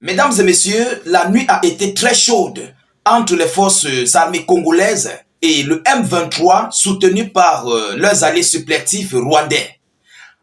Mesdames et messieurs, la nuit a été très chaude entre les forces armées congolaises et le M23 soutenu par leurs alliés supplétifs rwandais.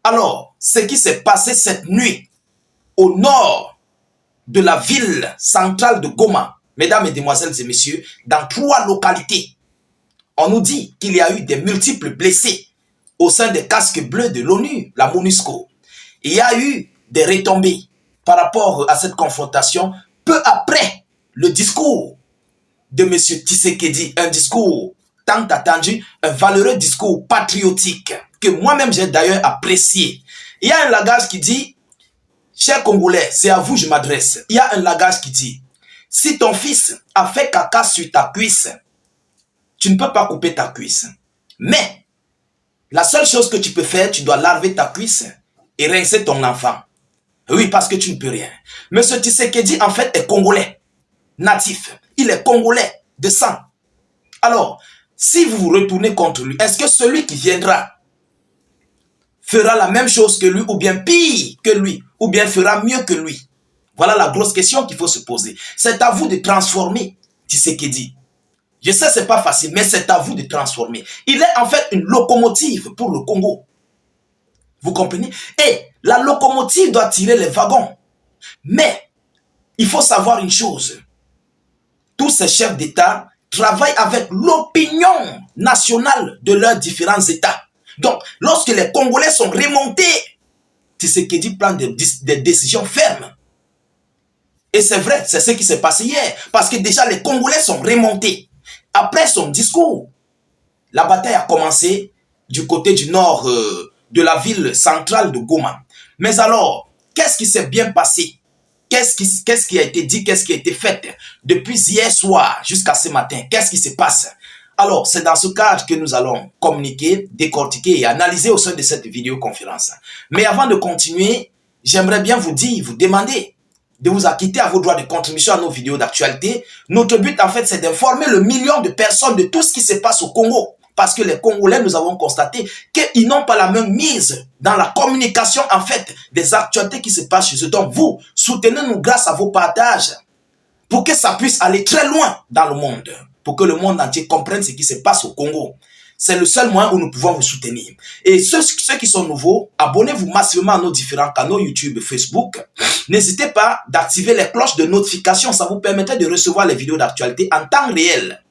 Alors, ce qui s'est passé cette nuit au nord de la ville centrale de Goma, mesdames, mesdemoiselles et messieurs, dans 3 localités, on nous dit qu'il y a eu des multiples blessés au sein des casques bleus de l'ONU, la MONUSCO. Il y a eu des retombées par rapport à cette confrontation peu après le discours de M. Tshisekedi, un discours tant attendu, un valeureux discours patriotique que moi-même j'ai d'ailleurs apprécié. Il y a un langage qui dit, chers Congolais, c'est à vous que je m'adresse. Il y a un langage qui dit, si ton fils a fait caca sur ta cuisse, tu ne peux pas couper ta cuisse. Mais la seule chose que tu peux faire, tu dois laver ta cuisse et rincer ton enfant. Oui, parce que tu ne peux rien. Monsieur Tshisekedi, en fait, est congolais, natif. Il est congolais de sang. Alors, si vous vous retournez contre lui, est-ce que celui qui viendra fera la même chose que lui, ou bien pire que lui, ou bien fera mieux que lui? Voilà la grosse question qu'il faut se poser. C'est à vous de transformer Tshisekedi. Je sais, ce n'est pas facile, mais c'est à vous de transformer. Il est en fait une locomotive pour le Congo. Vous comprenez? Et la locomotive doit tirer les wagons. Mais il faut savoir une chose. Tous ces chefs d'État travaillent avec l'opinion nationale de leurs différents États. Donc, lorsque les Congolais sont remontés, Tshisekedi prend des décisions fermes. Et c'est vrai, c'est ce qui s'est passé hier. Parce que déjà, les Congolais sont remontés. Après son discours, la bataille a commencé du côté du nord de la ville centrale de Goma. Mais alors, qu'est-ce qui s'est bien passé? Qu'est-ce qui a été dit? Qu'est-ce qui a été fait depuis hier soir jusqu'à ce matin? Qu'est-ce qui se passe? Alors, c'est dans ce cadre que nous allons communiquer, décortiquer et analyser au sein de cette vidéoconférence. Mais avant de continuer, j'aimerais bien vous demander de vous acquitter à vos droits de contribution à nos vidéos d'actualité. Notre but, en fait, c'est d'informer le million de personnes de tout ce qui se passe au Congo. Parce que les Congolais, nous avons constaté qu'ils n'ont pas la même mise dans la communication, en fait, des actualités qui se passent chez eux. Donc, vous, soutenez-nous grâce à vos partages pour que ça puisse aller très loin dans le monde, pour que le monde entier comprenne ce qui se passe au Congo. C'est le seul moyen où nous pouvons vous soutenir. Et ceux qui sont nouveaux, abonnez-vous massivement à nos différents canaux YouTube et Facebook. N'hésitez pas d'activer les cloches de notification. Ça vous permettra de recevoir les vidéos d'actualité en temps réel.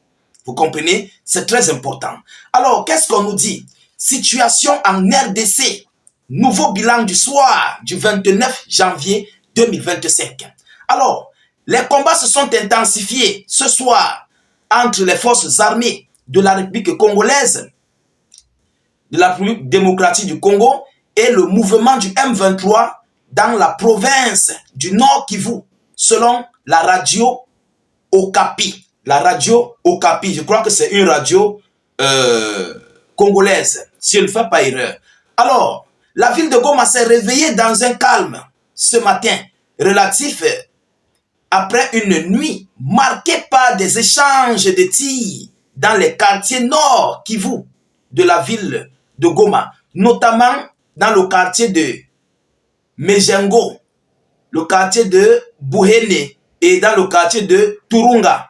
Vous comprenez? C'est très important. Alors, qu'est-ce qu'on nous dit? Situation en RDC. Nouveau bilan du soir du 29 janvier 2025. Alors, les combats se sont intensifiés ce soir entre les forces armées de la République congolaise, de la République démocratique du Congo et le mouvement du M23 dans la province du Nord Kivu, selon la radio Okapi. La radio Okapi, je crois que c'est une radio congolaise, si je ne fais pas erreur. Alors, la ville de Goma s'est réveillée dans un calme ce matin, relatif après une nuit marquée par des échanges de tirs dans les quartiers nord Kivu de la ville de Goma, notamment dans le quartier de Mejengo, le quartier de Bouhene et dans le quartier de Turunga.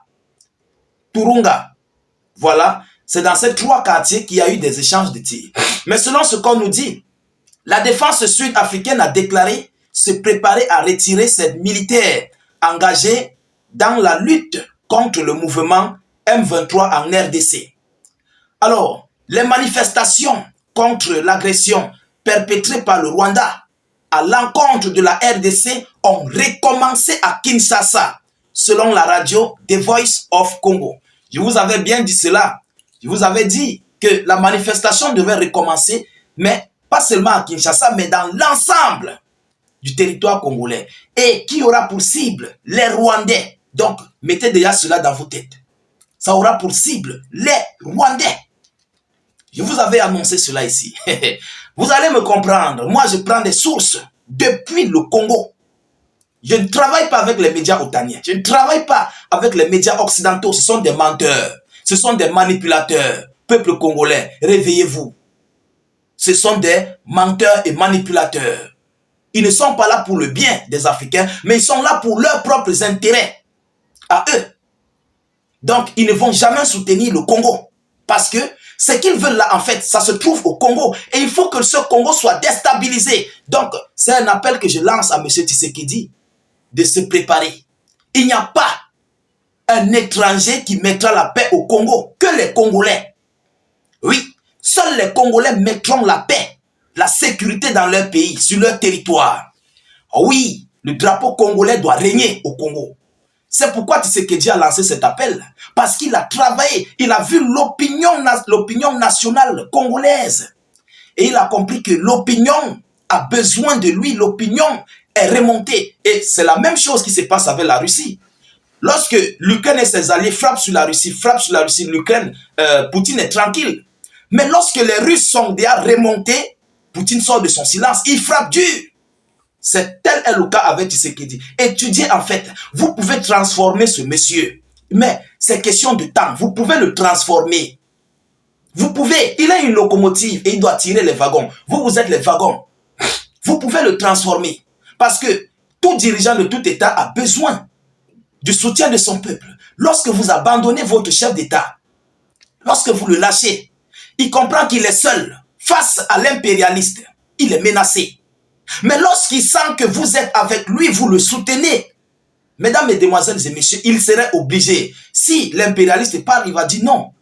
Voilà, c'est dans ces 3 quartiers qu'il y a eu des échanges de tirs. Mais selon ce qu'on nous dit, la défense sud-africaine a déclaré se préparer à retirer ses militaires engagés dans la lutte contre le mouvement M23 en RDC. Alors, les manifestations contre l'agression perpétrée par le Rwanda à l'encontre de la RDC ont recommencé à Kinshasa, selon la radio The Voice of Congo. Je vous avais bien dit cela. Je vous avais dit que la manifestation devait recommencer, mais pas seulement à Kinshasa, mais dans l'ensemble du territoire congolais. Et qui aura pour cible les Rwandais. Donc, mettez déjà cela dans vos têtes. Ça aura pour cible les Rwandais. Je vous avais annoncé cela ici. Vous allez me comprendre. Moi, je prends des sources depuis le Congo. Je ne travaille pas avec les médias otaniens. Je ne travaille pas avec les médias occidentaux. Ce sont des menteurs. Ce sont des manipulateurs. Peuple congolais, réveillez-vous. Ce sont des menteurs et manipulateurs. Ils ne sont pas là pour le bien des Africains, mais ils sont là pour leurs propres intérêts, à eux. Donc, ils ne vont jamais soutenir le Congo. Parce que ce qu'ils veulent là, en fait, ça se trouve au Congo. Et il faut que ce Congo soit déstabilisé. Donc, c'est un appel que je lance à M. Tshisekedi de se préparer. Il n'y a pas un étranger qui mettra la paix au Congo, que les Congolais. Oui, seuls les Congolais mettront la paix, la sécurité dans leur pays, sur leur territoire. Oui, le drapeau congolais doit régner au Congo. C'est pourquoi Tshisekedi a lancé cet appel. Parce qu'il a travaillé, il a vu l'opinion nationale congolaise. Et il a compris que l'opinion a besoin de lui, l'opinion est remontée. Et c'est la même chose qui se passe avec la Russie. Lorsque l'Ukraine et ses alliés frappent sur la Russie, l'Ukraine, Poutine est tranquille. Mais lorsque les Russes sont déjà remontés, Poutine sort de son silence, il frappe dur. C'est tel est le cas avec Tshisekedi. Étudiez en fait, vous pouvez transformer ce monsieur. Mais c'est question de temps, vous pouvez le transformer. Vous pouvez, il a une locomotive et il doit tirer les wagons. Vous êtes les wagons. Vous pouvez le transformer. Parce que tout dirigeant de tout État a besoin du soutien de son peuple. Lorsque vous abandonnez votre chef d'État, lorsque vous le lâchez, il comprend qu'il est seul face à l'impérialiste. Il est menacé. Mais lorsqu'il sent que vous êtes avec lui, vous le soutenez. Mesdames, mesdemoiselles et messieurs, il serait obligé. Si l'impérialiste parle, il va dire non.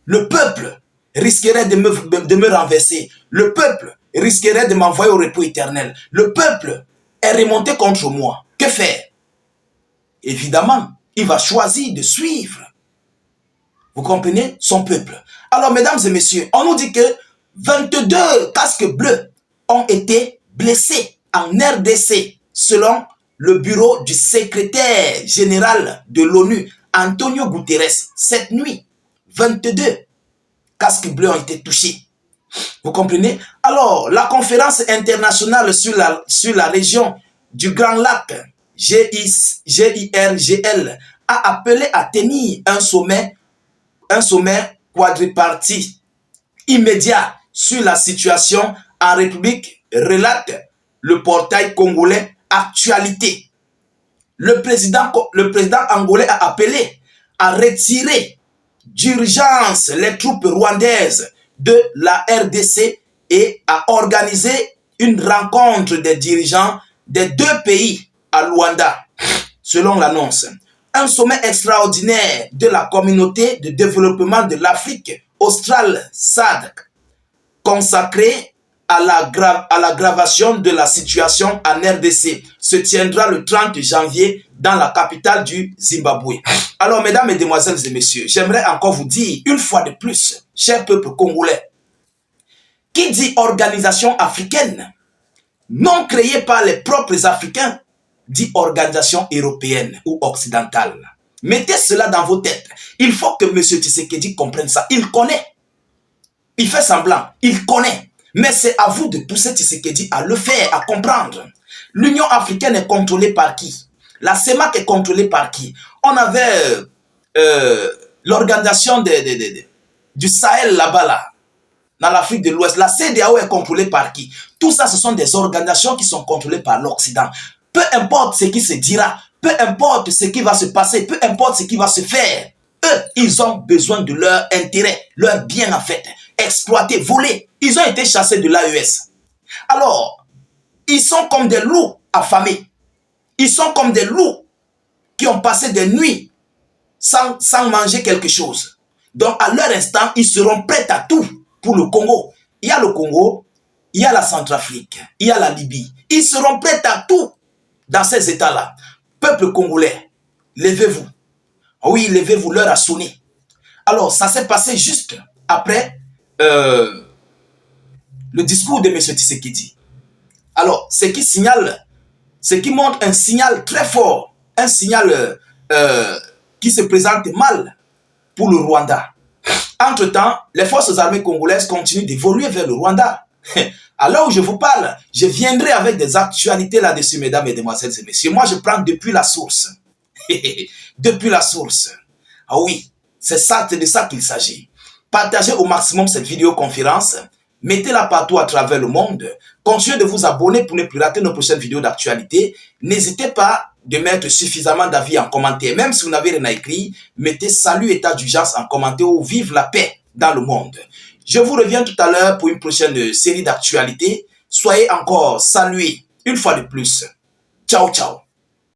Le peuple risquerait de me renverser. Le peuple risquerait de m'envoyer au repos éternel. Le peuple est remonté contre moi. Que faire? Évidemment, il va choisir de suivre. Vous comprenez? Son peuple. Alors, mesdames et messieurs, on nous dit que 22 casques bleus ont été blessés en RDC, selon le bureau du secrétaire général de l'ONU, Antonio Guterres. Cette nuit, 22 casques bleus ont été touchés. Vous comprenez? Alors, la conférence internationale sur la région du Grand Lac, GIRGL, a appelé à tenir un sommet quadripartite immédiat sur la situation en République, relate le portail congolais Actualité. Le président angolais a appelé à retirer d'urgence les troupes rwandaises de la RDC et à organiser une rencontre des dirigeants des deux pays à Luanda, selon l'annonce. Un sommet extraordinaire de la communauté de développement de l'Afrique australe SADC, consacré à l'aggravation de la situation en RDC, se tiendra le 30 janvier dans la capitale du Zimbabwe. Alors, mesdames, mesdemoiselles et messieurs, j'aimerais encore vous dire une fois de plus, cher peuple congolais, qui dit organisation africaine, non créée par les propres Africains, dit organisation européenne ou occidentale. Mettez cela dans vos têtes. Il faut que M. Tshisekedi comprenne ça. Il connaît. Il fait semblant. Il connaît. Mais c'est à vous de pousser Tshisekedi à le faire, à comprendre. L'Union africaine est contrôlée par qui? La CEMAC est contrôlée par qui? On avait l'organisation du Sahel là-bas, là, dans l'Afrique de l'Ouest. La CEDEAO est contrôlée par qui? Tout ça, ce sont des organisations qui sont contrôlées par l'Occident. Peu importe ce qui se dira, peu importe ce qui va se passer, peu importe ce qui va se faire, eux, ils ont besoin de leur intérêt, leur bien en fait, exploiter, voler. Ils ont été chassés de l'AES. Alors, ils sont comme des loups affamés. Ils sont comme des loups qui ont passé des nuits sans manger quelque chose. Donc, à leur instant, ils seront prêts à tout pour le Congo. Il y a le Congo, il y a la Centrafrique, il y a la Libye. Ils seront prêts à tout dans ces états-là. Peuple congolais, levez-vous. Oui, levez-vous, l'heure a sonné. Alors, ça s'est passé juste après le discours de M. Tshisekedi. Alors, ce qui montre un signal très fort, un signal qui se présente mal pour le Rwanda. Entre-temps, les forces armées congolaises continuent d'évoluer vers le Rwanda. À l'heure où je vous parle, je viendrai avec des actualités là-dessus, mesdames, mesdemoiselles et messieurs. Moi, je prends depuis la source. Depuis la source. Ah oui, c'est de ça qu'il s'agit. Partagez au maximum cette vidéoconférence Mettez-la partout à travers le monde. Continuez de vous abonner pour ne plus rater nos prochaines vidéos d'actualité. N'hésitez pas de mettre suffisamment d'avis en commentaire. Même si vous n'avez rien à écrire, mettez salut état d'urgence en commentaire ou vive la paix dans le monde. Je vous reviens tout à l'heure pour une prochaine série d'actualités. Soyez encore salués une fois de plus. Ciao, ciao.